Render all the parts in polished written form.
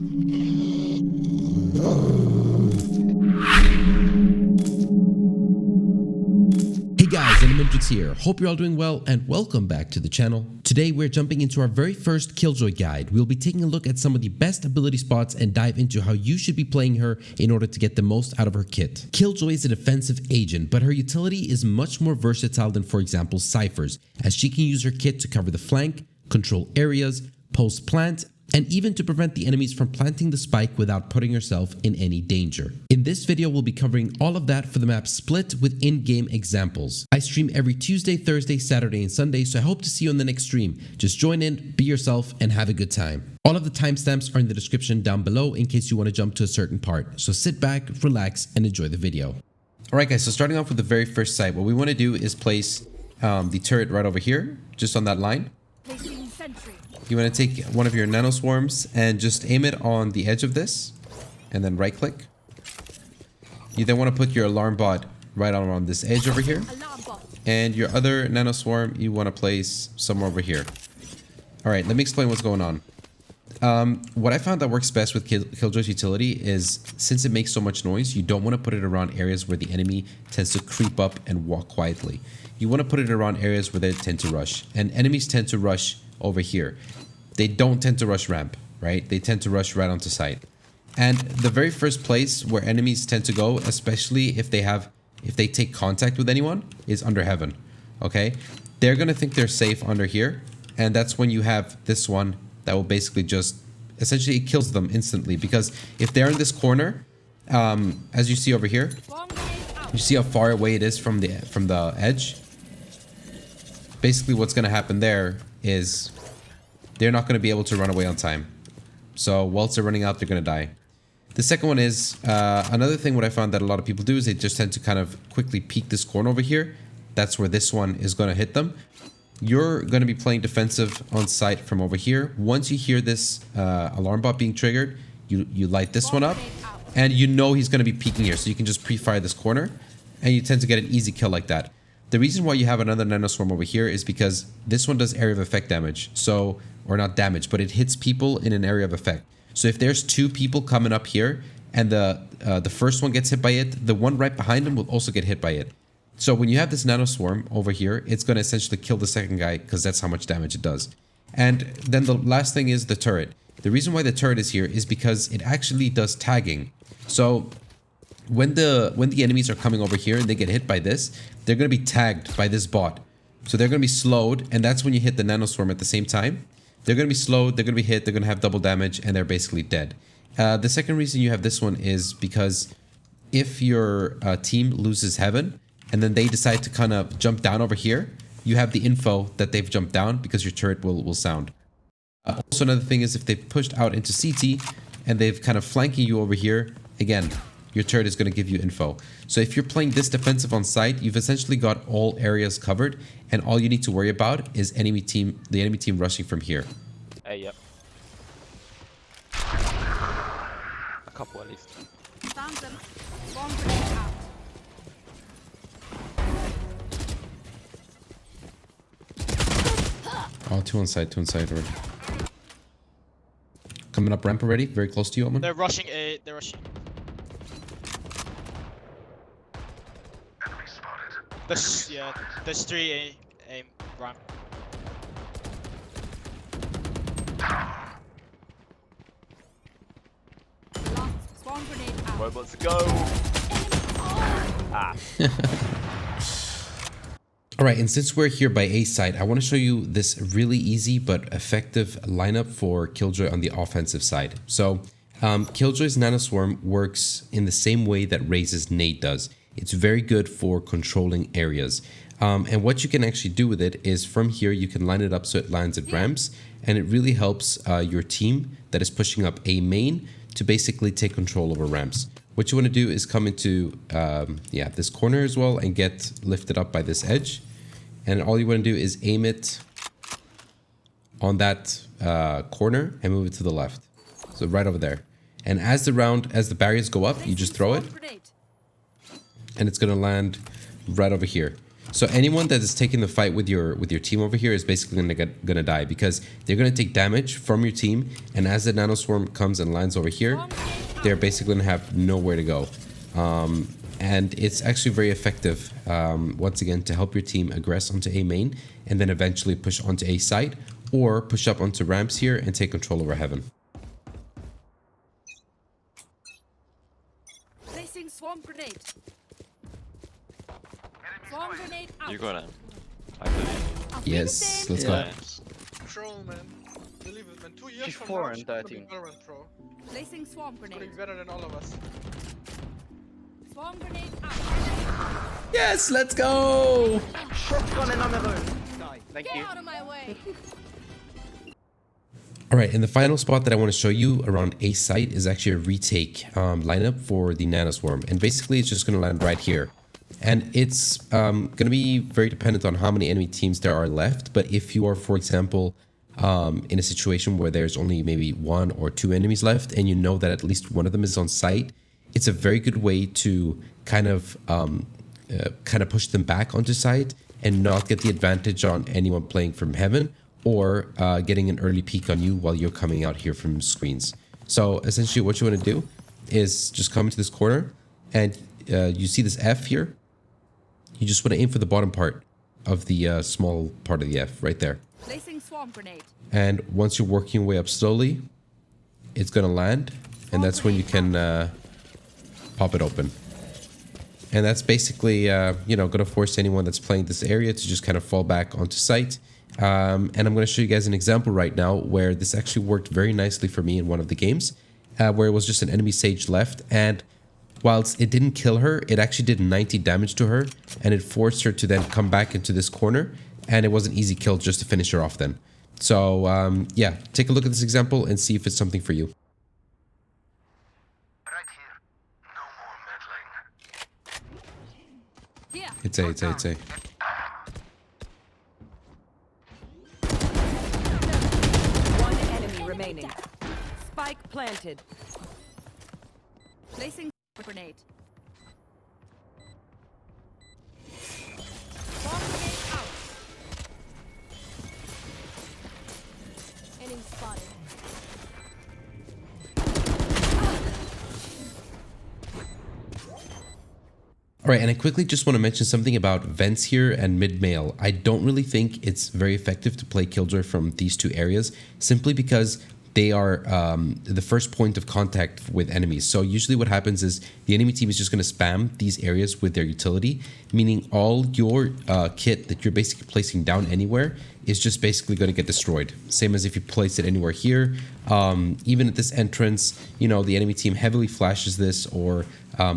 Hey guys, LMNTRIX here. Hope you're all doing well and welcome back to the channel. Today we're jumping into our very first Killjoy guide. We'll be taking a look at some of the best ability spots and dive into how you should be playing her in order to get the most out of her kit. Killjoy is a defensive agent, but her utility is much more versatile than, for example, Cypher's, as she can use her kit to cover the flank, control areas, post plant, and even to prevent the enemies from planting the spike without putting herself in any danger. In this video, we'll be covering all of that for the map Split with in-game examples. I stream every Tuesday, Thursday, Saturday, and Sunday, so I hope to see you on the next stream. Just join in, be yourself, and have a good time. All of the timestamps are in the description down below in case you want to jump to a certain part. So sit back, relax, and enjoy the video. Alright guys, so starting off with the very first site, what we want to do is place the turret right over here, just on that line. You want to take one of your nano swarms and just aim it on the edge of this and then right click. You then want to put your alarm bot right on this edge over here, and your other nano swarm you want to place somewhere over here. All right, let me explain what's going on. What I found that works best with Killjoy's utility is, since it makes so much noise, you don't want to put it around areas where the enemy tends to creep up and walk quietly. You want to put it around areas where they tend to rush, and enemies tend to rush over here. They don't tend to rush ramp, right? They tend to rush right onto site. And the very first place where enemies tend to go, especially if they take contact with anyone, is under heaven. Okay? They're gonna think they're safe under here, and that's when you have this one that will basically just essentially it kills them instantly, because if they're in this corner, as you see over here, you see how far away it is from the edge. Basically what's gonna happen there is they're not going to be able to run away on time. So whilst they're running out, they're going to die. The second one is, another thing what I found that a lot of people do is they just tend to kind of quickly peek this corner over here. That's where this one is going to hit them. You're going to be playing defensive on site from over here. Once you hear this alarm bot being triggered, you light this one up, and you know he's going to be peeking here. So you can just pre-fire this corner, and you tend to get an easy kill like that. The reason why you have another nanoswarm over here is because this one does area of effect damage. So, or not damage, but it hits people in an area of effect. So if there's two people coming up here and the first one gets hit by it, the one right behind him will also get hit by it. So when you have this nanoswarm over here, it's going to essentially kill the second guy because that's how much damage it does. And then the last thing is the turret. The reason why the turret is here is because it actually does tagging. So when the enemies are coming over here and they get hit by this, they're going to be tagged by this bot. So they're going to be slowed, and that's when you hit the nanoswarm at the same time. They're going to be slowed, they're going to be hit, they're going to have double damage, and they're basically dead. The second reason you have this one is because if your team loses heaven, and then they decide to kind of jump down over here, you have the info that they've jumped down because your turret will sound. Also, another thing is if they've pushed out into CT, and they've kind of flanking you over here, again, your turret is going to give you info. So if you're playing this defensive on site, you've essentially got all areas covered, and all you need to worry about is the enemy team rushing from here. Yep. A couple at least. Found them. Bomb grenade out. Oh, two on site already. Coming up ramp already, very close to you, Omen. They're rushing A. They're rushing. There's three A ramp. Bomb grenade out. Robots go. Ah. Alright, and since we're here by A site, I want to show you this really easy but effective lineup for Killjoy on the offensive side. So, Killjoy's nanoswarm works in the same way that Raze's nade does. It's very good for controlling areas. And what you can actually do with it is from here, you can line it up so it lands at ramps, and it really helps your team that is pushing up A main to basically take control over ramps. What you want to do is come into this corner as well and get lifted up by this edge. And all you want to do is aim it on that corner and move it to the left. So right over there. And as the barriers go up, you just throw it. And it's going to land right over here. So anyone that is taking the fight with your team over here is basically gonna die because they're gonna take damage from your team, and as the nanoswarm comes and lands over here, they're basically gonna have nowhere to go. And it's actually very effective, once again, to help your team aggress onto A main and then eventually push onto A site or push up onto ramps here and take control over heaven. Placing swarm grenade. Swarm grenade out. You got him. I believe. Yes, let's go. Nice. Pro, man. Believe it, man. 2 years She's from 4 now, and she's gonna be 13. Valorant Pro. Placing swarm She's gonna grenade. be better than all of us. Swarm grenade out. Yes, let's go! Shotgun and on their own. Die. Thank Get you. out of my way. All right, and the final spot that I want to show you around A site is actually a retake lineup for the nanoswarm. And basically, it's just going to land right here. And it's going to be very dependent on how many enemy teams there are left. But if you are, for example, in a situation where there's only maybe 1 or 2 enemies left, and you know that at least one of them is on site, it's a very good way to kind of push them back onto site and not get the advantage on anyone playing from heaven, or getting an early peek on you while you're coming out here from screens. So essentially what you want to do is just come into this corner, and you see this F here. You just want to aim for the bottom part of the small part of the F right there. Placing swarm grenade. And once you're working your way up slowly, it's going to land, and that's when you can pop it open. And that's basically, you know, going to force anyone that's playing this area to just kind of fall back onto site. And I'm going to show you guys an example right now where this actually worked very nicely for me in one of the games, where it was just an enemy Sage left. And whilst it didn't kill her, it actually did 90 damage to her, and it forced her to then come back into this corner. And it was an easy kill just to finish her off then. So, yeah, take a look at this example and see if it's something for you. Here. It's A. One enemy remaining. Spike planted. Placing grenade. Swarm grenade out. Enemy spotted. All right, and I quickly just want to mention something about vents here and mid-mail. I don't really think it's very effective to play Killjoy from these two areas, simply because they are the first point of contact with enemies. So usually what happens is the enemy team is just going to spam these areas with their utility, meaning all your kit that you're basically placing down anywhere is just basically going to get destroyed. Same as if you place it anywhere here. Even at this entrance, you know, the enemy team heavily flashes this, or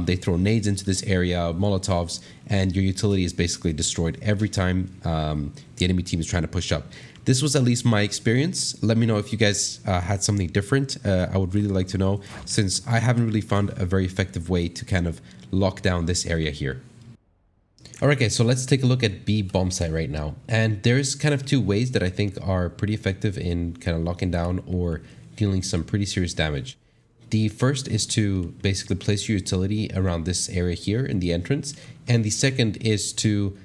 they throw nades into this area, Molotovs, and your utility is basically destroyed every time the enemy team is trying to push up. This was at least my experience. Let me know if you guys had something different. I would really like to know, since I haven't really found a very effective way to kind of lock down this area here. Alright guys, so let's take a look at B bomb site right now. And there's kind of two ways that I think are pretty effective in kind of locking down or dealing some pretty serious damage. The first is to basically place your utility around this area here in the entrance. And the second is to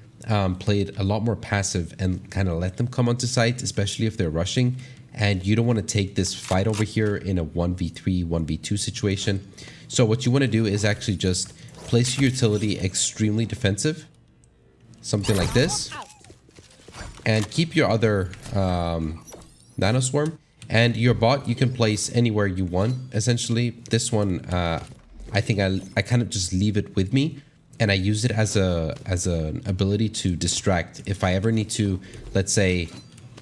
play it a lot more passive and kind of let them come onto site, especially if they're rushing. And you don't want to take this fight over here in a 1v3, 1v2 situation. So what you want to do is actually just place your utility extremely defensive. Something like this. And keep your other nanoswarm. And your bot you can place anywhere you want. Essentially, this one, I think I kind of just leave it with me. And I use it as an ability to distract. If I ever need to, let's say,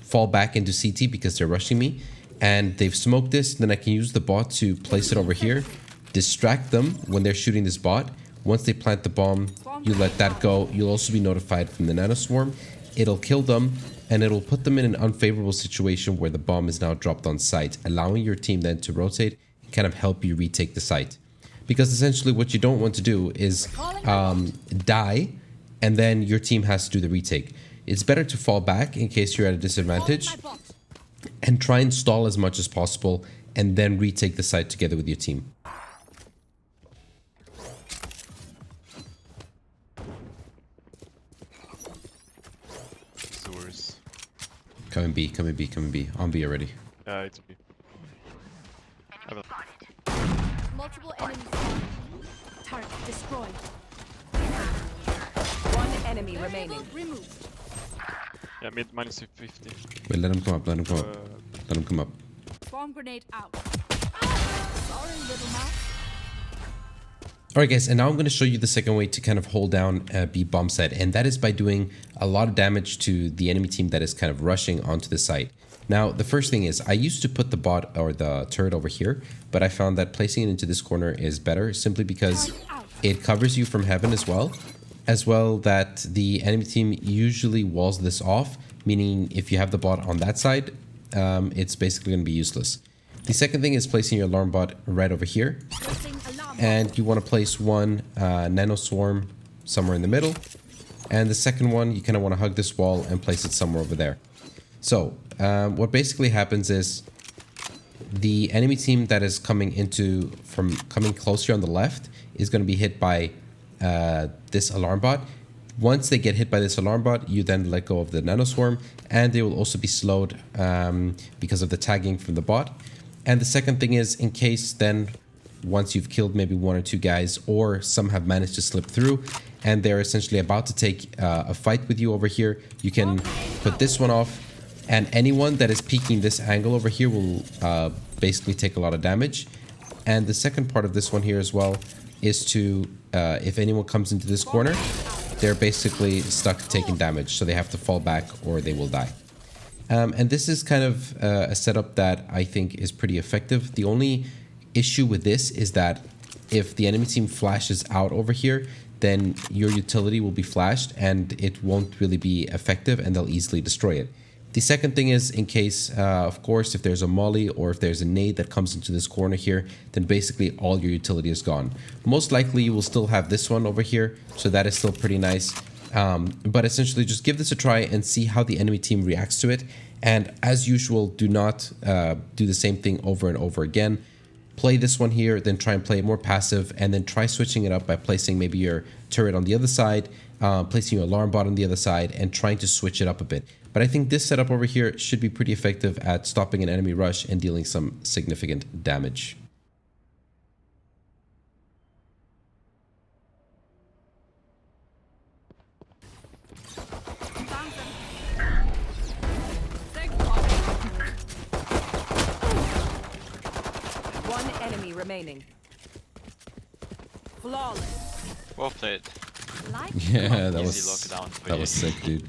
fall back into CT because they're rushing me, and they've smoked this, then I can use the bot to place it over here, distract them when they're shooting this bot. Once they plant the bomb, you let that go. You'll also be notified from the nanoswarm. It'll kill them, and it'll put them in an unfavorable situation where the bomb is now dropped on site, allowing your team then to rotate and kind of help you retake the site. Because essentially what you don't want to do is die, and then your team has to do the retake. It's better to fall back in case you're at a disadvantage and try and stall as much as possible and then retake the site together with your team. Coming B, coming B, coming B. On B already. Yeah, it's okay. Multiple enemies spawn. Target destroyed. One enemy remaining. Removed. Yeah, mid minus 50. Wait, let him come up, let him come up. Let him come up. Swarm grenade out. Sorry, little mouse. Alright guys, and now I'm going to show you the second way to kind of hold down B bomb site, and that is by doing a lot of damage to the enemy team that is kind of rushing onto the site. Now, the first thing is, I used to put the bot or the turret over here, but I found that placing it into this corner is better, simply because it covers you from heaven as well that the enemy team usually walls this off, meaning if you have the bot on that side, it's basically going to be useless. The second thing is placing your alarm bot right over here, and you want to place one nano swarm somewhere in the middle, and the second one you kind of want to hug this wall and place it somewhere over there. So what basically happens is the enemy team that is coming closer on the left is going to be hit by this alarm bot. Once they get hit by this alarm bot, you then let go of the nano swarm, and they will also be slowed because of the tagging from the bot. And the second thing is, in case then once you've killed maybe one or two guys, or some have managed to slip through and they're essentially about to take a fight with you over here, you can put this one off, and anyone that is peeking this angle over here will basically take a lot of damage. And the second part of this one here as well is to, if anyone comes into this corner, they're basically stuck taking damage, so they have to fall back or they will die. And this is kind of a setup that I think is pretty effective. The only issue with this is that if the enemy team flashes out over here, then your utility will be flashed and it won't really be effective, and they'll easily destroy it. The second thing is, in case, of course, if there's a molly or if there's a nade that comes into this corner here, then basically all your utility is gone. Most likely you will still have this one over here, so that is still pretty nice. But essentially just give this a try and see how the enemy team reacts to it. And as usual, do not do the same thing over and over again. Play this one here, then try and play it more passive, and then try switching it up by placing maybe your turret on the other side, placing your alarm bot on the other side, and trying to switch it up a bit. But I think this setup over here should be pretty effective at stopping an enemy rush and dealing some significant damage. One enemy remaining. Flawless. Well played. Yeah, that Easy lockdown for that you. was sick, dude.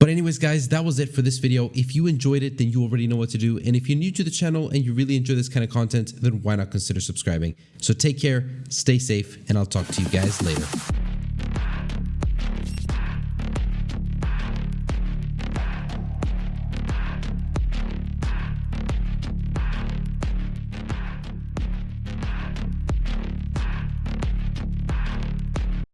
But anyways, guys, that was it for this video. If you enjoyed it, then you already know what to do. And if you're new to the channel and you really enjoy this kind of content, then why not consider subscribing? So take care, stay safe, and I'll talk to you guys later.